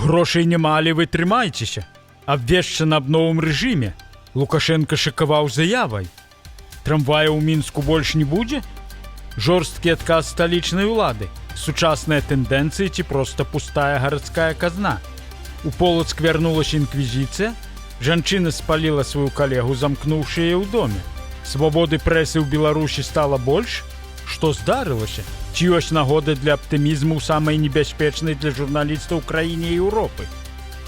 Грошей няма, але вы трымайцеся. Абвешчана аб новым рэжыме. Лукашенко шакаваў заявай. Трамвая ў Мінску больш не будзе? Жорсткі адказ сталічнай улады. Сучасныя тэндэнцыі ці проста пустая гарадская казна. У Полацк вярнулася інквізіцыя. Жанчына спаліла сваю калегу, замкнуўшы яе ў доме. Свабоды прэсы ў Беларусі стала больш? Што здарылася? Ці ёсць нагода для аптымізму ў самай небяспечнай для журналістаў у краіне Еўропы?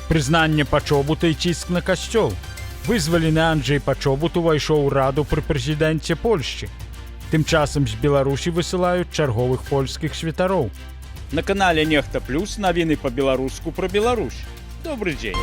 Прызнанне Пачобута і ціск на касцёл. Вызвалены Анджэй Пачобут увайшоў у раду пры прэзідэнце Польшчы. Тым часам з Беларусі высылаюць чарговых польскіх святароў. На канале Нехта Плюс навіны па-беларуску пра Беларусь. Добры дзень.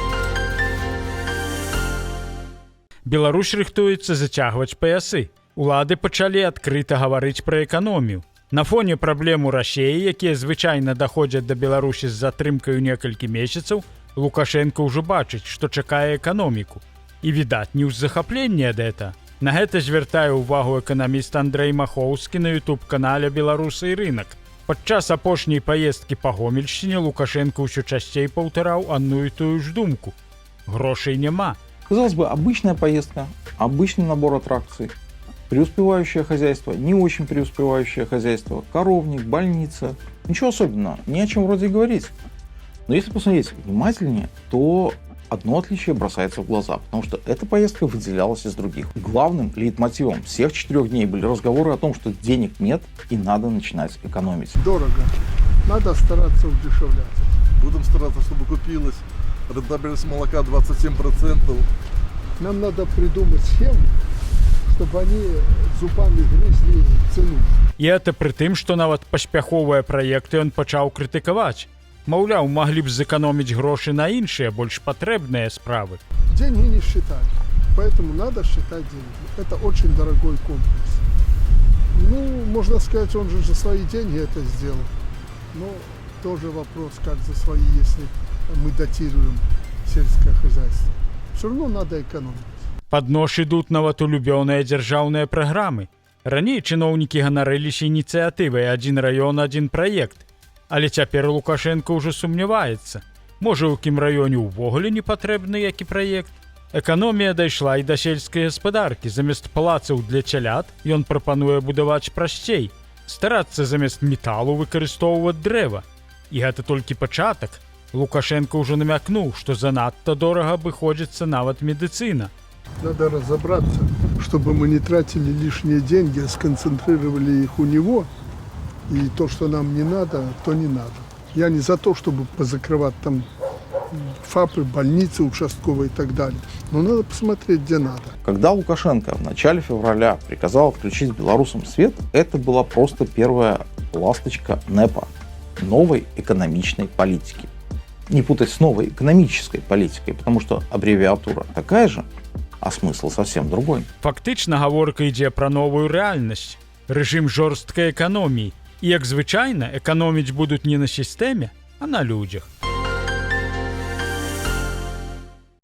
Беларусь рыхтуецца зацягваць паясы. Улады пачалі адкрыта гаварыць пра эканомію. На фоне праблем у Расіі, якія звычайна даходзяць да Беларусі з затрымкай у некалькі месяцаў, Лукашенко ўжо бачыць, што чакае эканоміку. І, відаць, не ў захапленні ад гэта. На гэта звяртае ўвагу эканаміст Андрэй Махоўскі на ютуб-канале «Беларусы і рынак». Падчас апошняй паездкі па Гомельшчыне Лукашенко ўсё часцей паўтараў адну і тую ж думку. Грошай няма. Казалось бы, обычная поездка, обычный набор аттракций. Преуспевающее хозяйство, не очень преуспевающее хозяйство, коровник, больница. Ничего особенного, ни о чем вроде и говорить. Но если посмотреть внимательнее, то одно отличие бросается в глаза, потому что эта поездка выделялась из других. Главным лейтмотивом всех 4 дней были разговоры о том, что денег нет и надо начинать экономить. Дорого. Надо стараться удешевлять. Будем стараться, чтобы купилось. Рентабельность молока 27%. Нам надо придумать схему, чтобы они зубами грызли цену. І гэта пры тым, што нават паспяховыя праекты ён пачаў крытыкаваць. Маўляў, маглі б зэканоміць грошы на іншыя, больш патрэбныя справы. Деньги не считать, поэтому надо считать деньги. Это очень дорогой комплекс. Ну, можно сказать, он же за свои деньги это сделал. Но тоже вопрос, как за свои, если мы датируем сельское хозяйство. Все равно надо экономить. Пад нож ідуць нават улюбёныя дзяржаўныя праграмы. Раней чыноўнікі ганарыліся ініцыятывай «Адзін раён, адзін праект». Але цяпер Лукашенко ўжо сумняваецца. Можа, у якім раёне ўвогуле не патрэбны які праект? Эканомія дайшла і да сельскай гаспадаркі. Замест палацаў для цялят ён прапануе будаваць прасцей. Старацца замест металу выкарыстоўваць дрэва. І гэта толькі пачатак. Лукашенко ўжо намякнуў, што занадта дорага абыходзіцца нават медыцына. Надо разобраться, чтобы мы не тратили лишние деньги, а сконцентрировали их у него. И то, что нам не надо, то не надо. Я не за то, чтобы позакрывать там ФАПы, больницы участковые и так далее. Но надо посмотреть, где надо. Когда Лукашенко в начале февраля приказал отключить белорусам свет, это была просто первая ласточка НЭПа, новой экономичной политики. Не путать с новой экономической политикой, потому что аббревиатура такая же, а смысл совсем другой. Фактычна гаворка ідзе пра новую рэальнасць. Рэжым жорсткай эканоміі. І, як звычайна, эканоміць будуць не на сістэме, а на людзях.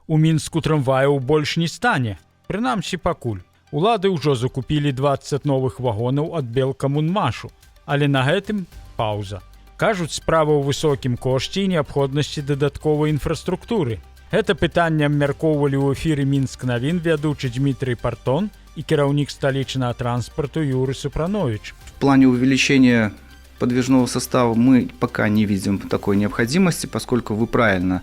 У Мінску трамваяў больш не стане. Прынамсі пакуль. Улады ўжо закупілі 20 новых вагонаў ад Белкамунмашу. Але на гэтым паўза. Кажуць, справа ў высокім кошце і неабходнасці дадатковай інфраструктуры. Гэта пытанне абмяркоўвалі ў эфіры «Мінск навін» вядучы Дмітрый Партон и кіраўнік столичного транспорта Юрий Супранович. В плане увеличения подвижного состава мы пока не видим такой необходимости, поскольку вы правильно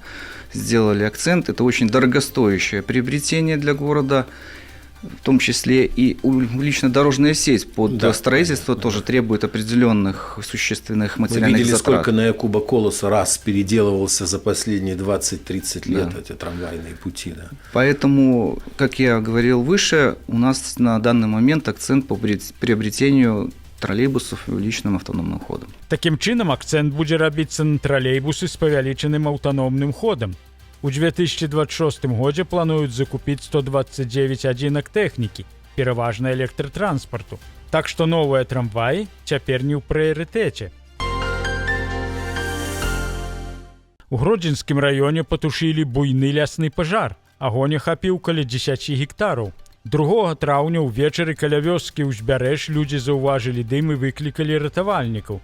сделали акцент. Это очень дорогостоящее приобретение для города, в том числе и улично-дорожная сеть под строительство тоже требует определенных существенных материальных затрат. Мы видели, сколько на Якуба Колоса раз переделывался за последние 20-30 лет эти трамвайные пути. Да. Поэтому, как я говорил выше, у нас на данный момент акцент по приобретению троллейбусов личным автономным ходом. Таким чынам акцент будзе рабіцца на троллейбусы з павялічаным аўтаномным ходам. У 2026 годзе плануюць закупіць 129 адзінак тэхнікі, пераважна электратранспарту. Так што новыя трамваі цяпер не ў прыярытэце. У Гродзенскім раёне патушылі буйны лясны пажар. Агонь ахапіў каля 10 гектараў. 2 траўня ўвечары каля вёскі ўзбярэж людзі заўважылі дым і выклікалі ратавальнікаў.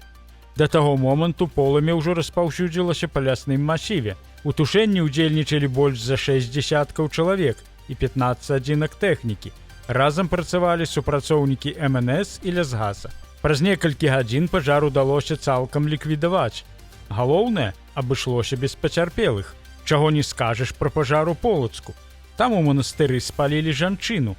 Да таго моманту полымя ўжо распаўсюдзілася па лясным масіве. У тушэнні ўдзельнічалі больш за 6 дзясяткаў чалавек і 15 адзінак тэхнікі. Разам працавалі супрацоўнікі МНС і лясгаса. Праз некалькі гадзін пажар удалося цалкам ліквідаваць. Галоўнае, абышлося без пацярпелых. Чаго не скажаш пра пажар у Полацку. Там у манастыры спалілі жанчыну.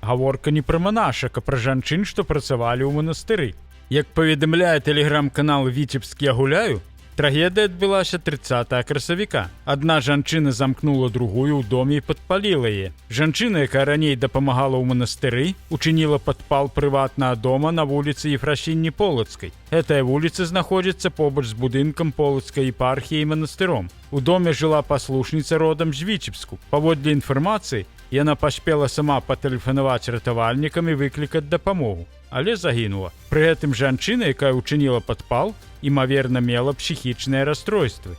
Гаворка не пра манашак, а пра жанчын, што працавалі ў манастыры. Як паведамляе тэлеграм-канал «Віцебскі я гуляю», трагедыя адбылася 30 красавіка. Адна жанчына замкнула другую ў доме і падпаліла яе. Жанчына, якая раней дапамагала ў манастыры, учыніла падпал прыватнага дома на вуліцы Ефрасінні Полацкай. Гэтая вуліца знаходзіцца побач з будынкам Полацкай епархіі і манастыром. У доме жыла паслушніца родам з Віцебску. Паводле інфармацыі, яна паспела сама патэлефанаваць ратавальнікам і выклікаць дапамогу, але загінула. Пры гэтым жанчына, якая учыніла падпал, імаверна мела псіхічныя расстройствы.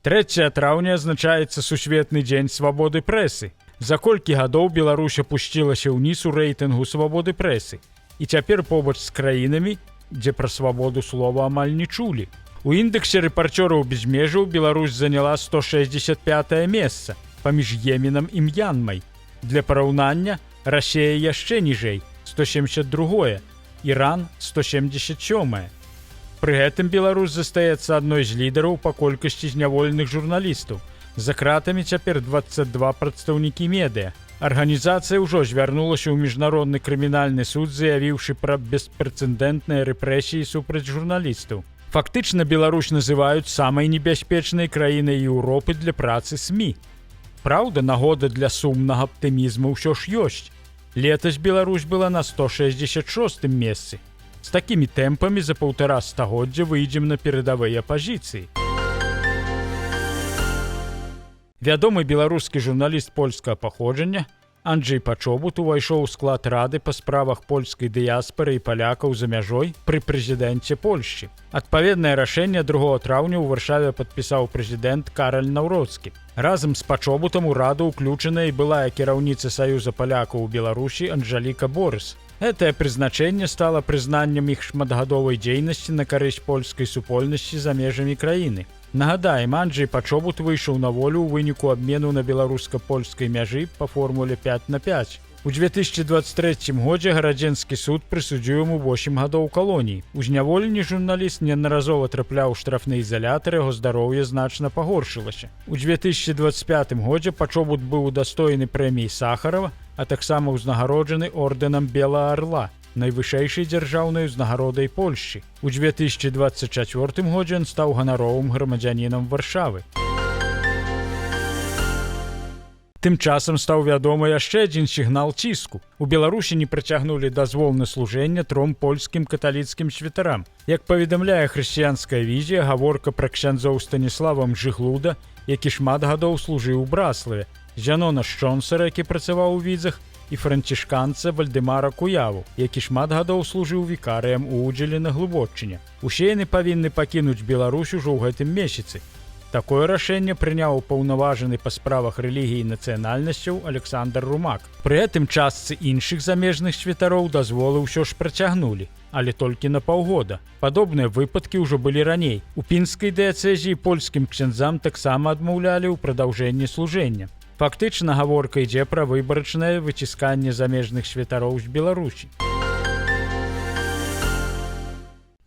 3 траўня азначаецца сусветны дзень свабоды прэсы. За колькі гадоў Беларусь апусцілася ўніз у рэйтынгу свабоды прэсы. І цяпер побач з краінамі, дзе пра свабоду слова амаль не чулі. У індэксе рэпарцёраў без межаў Беларусь заняла 165 месца паміж Йеменам і М'янмай. Для параўнання, Расія яшчэ ніжэй, 172, Іран 177. Пры гэтым Беларусь застаецца адной з лідараў па колькасці зняволеных журналістаў. За кратамі цяпер 22 прадстаўнікі медыа. Арганізацыя ўжо звярнулася ў міжнародны крымінальны суд, заявіўшы пра беспрэцэдэнтныя рэпрэсіі супраць журналістаў. Фактычна Беларусь называюць самай небяспечнай краінай Еўропы для працы СМІ. Праўда, нагода для сумнага аптымізму ўсё ж ёсць. Летась Беларусь была на 166 месцы. З такімі тэмпамі за 1,5 стагоддзя выйдзем на перадавыя пазіцыі. Вядомы беларускі журналіст польскага паходжання Анджэй Пачобут увайшоў у склад рады па справах польскай дыяспары і палякаў за мяжой пры прэзідэнце Польшчы. Адпаведнае рашэнне 2 траўня ў Варшаве падпісаў прэзідэнт Караль Наўроцкі. Разам з Пачобутам у раду ўключана і былая кіраўніца Саюза палякаў у Беларусі Анжаліка Борыс. Гэтае прызначэнне стала прызнаннем іх шматгадовай дзейнасці на карысць польскай супольнасці за межамі краіны. Нагадаем, Анджэй Пачобут выйшаў на волю ў выніку абмену на беларуска-польскай мяжы па формуле 5/5. У 2023 годзе гарадзенскі суд прысудзіў яму 8 гадоў калоніі. У зняволенні журналіст неаднаразова трапляў у штрафны ізалятар, яго здароўе значна пагоршылася. У 2025 годзе Пачобут быў удостоены прэміі Сахарова, а таксама ўзнагароджаны ордэнам Белага Арла, найвышэйшай дзяржаўнай узнагародай Польшчы. У 2024 годзе ён стаў ганаровым грамадзянінам Варшавы. Тым часам стаў вядомы яшчэ адзін сігнал ціску. У Беларусі не працягнулі дазвол на служэнне 3 польскім каталіцкім святарам. Як паведамляе хрысціянская візія, гаворка пра ксяндзоў Станіслава Мжыглуда, які шмат гадоў служыў у Браславе, Зянона Шчонсара, які працаваў у Відзах, і францішканца Вальдэмара Куяву, які шмат гадоў служыў вікарыям у Удзеле на Глыбоччыне. Усе яны павінны пакінуць Беларусь ужо ў гэтым месяцы. Такое рашэнне прыняў паўнаважаны па справах рэлігіі і нацыянальнасцяў Александр Румак. Пры гэтым частцы іншых замежных святароў дазволы ўсё ж працягнулі, але толькі на паўгода. Падобныя выпадкі ўжо былі раней. У пінскай дыяцэзіі польскім ксяндзам таксама адмаўлялі ў прадаўжэнні служэння. Фактычна гаворка ідзе пра выбарачнае выцісканне замежных святароў з Беларусі.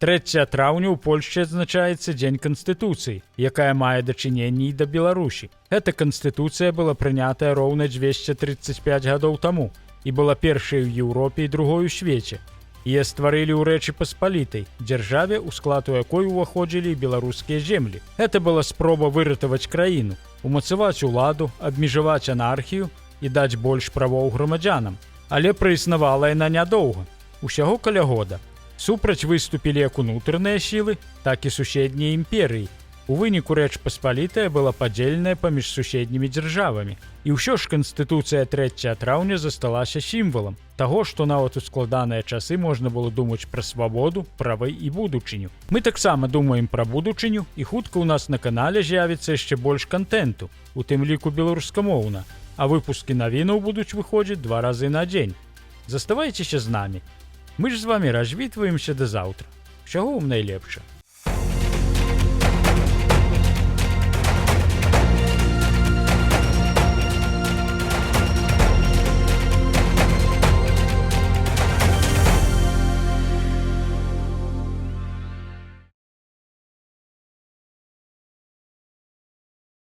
3 траўня ў Польшчы адзначаецца Дзень Канстытуцыі, якая мае дачыненне і да Беларусі. Эта канстытуцыя была прынятая роўна 235 гадоў таму і была першай у Еўропе і другой у свеце. Яе стварылі ў Рэчы Паспалітай, дзяржаве, у склад у якой уваходзілі і беларускія землі. Гэта была спроба выратаваць краіну, умацаваць уладу, абмежаваць анархію і даць больш правоў грамадзянам. Але праіснавала яна нядоўга, усяго каля года. Супраць выступілі як унутраныя сілы, так і суседнія імперыі. У выніку Рэч Паспалітая была падзеленая паміж суседнімі дзяржавамі. І ўсё ж Канстытуцыя 3 траўня засталася сімвалам таго, што нават у складаныя часы можна было думаць пра свабоду, правы і будучыню. Мы таксама думаем пра будучыню, і хутка ў нас на канале з'явіцца яшчэ больш кантэнту, у тым ліку беларускамоўна, а выпускі навінаў будуць выходзіць 2 разы на дзень. Заставайцеся з намі. Мы ж з вами развітваемся да заўтра. Усяго вам найлепша.